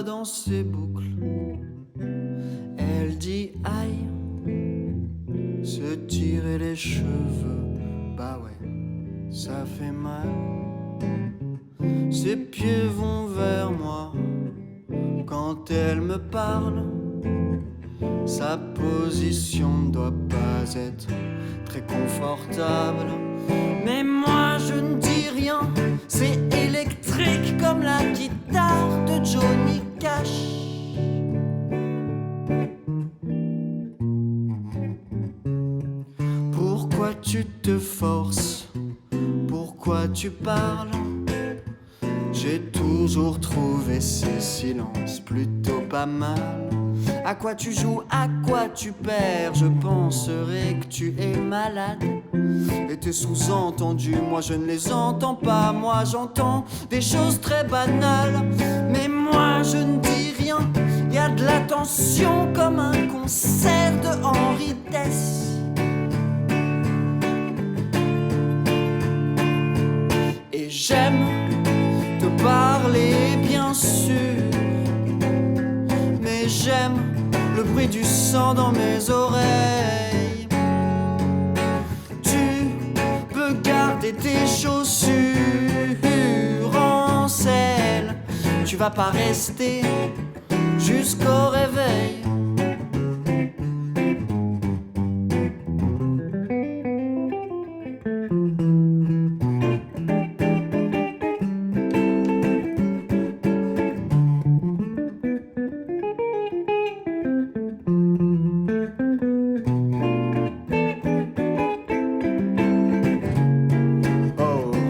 dans ses boucles. Elle dit aïe, se tirer les cheveux, bah ouais, ça fait mal. Ses pieds vont vers moi quand elle me parle. Sa position ne doit pas être très confortable. Mais moi je ne dis rien, c'est électrique comme la guitare de Johnny Cash. Pourquoi tu te forces? Pourquoi tu parles? J'ai toujours trouvé ces silences plutôt pas mal. À quoi tu joues, à quoi tu perds? Je penserais que tu es malade. Et tes sous-entendus, moi je ne les entends pas. Moi j'entends des choses très banales. Mais moi je ne dis rien. Y a de la tension comme un concert de Henri Dess. Et j'aime te parler bien sûr, mais j'aime le bruit du sang dans mes oreilles. Tu peux garder tes chaussures en selle. Tu vas pas rester jusqu'au réveil.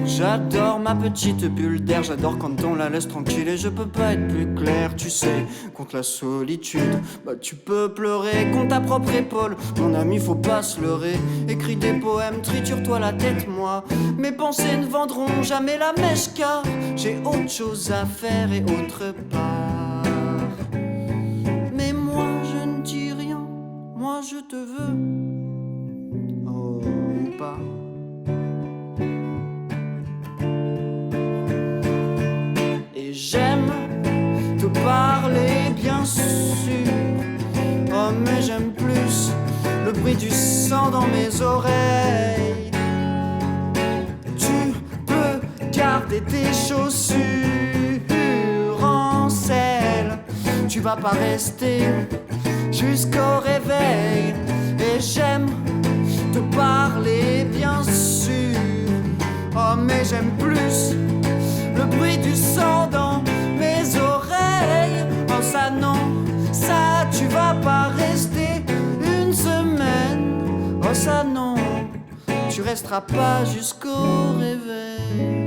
J'adore ma petite bulle d'air, j'adore quand on la laisse tranquille. Et je peux pas être plus clair, tu sais, contre la solitude. Bah tu peux pleurer contre ta propre épaule. Mon ami, faut pas se leurrer. Écris des poèmes, triture-toi la tête, moi. Mes pensées ne vendront jamais la mèche, car j'ai autre chose à faire et autre part. Mais moi je ne dis rien, moi je te veux. Oh, ou pas. J'aime te parler bien sûr. Oh mais j'aime plus le bruit du sang dans mes oreilles. Tu peux garder tes chaussures en selle. Tu vas pas rester jusqu'au réveil. Et j'aime te parler bien sûr. Oh mais j'aime plus le bruit du sang dans mes oreilles. Oh ça non, ça tu vas pas rester une semaine. Oh ça non, tu resteras pas jusqu'au réveil.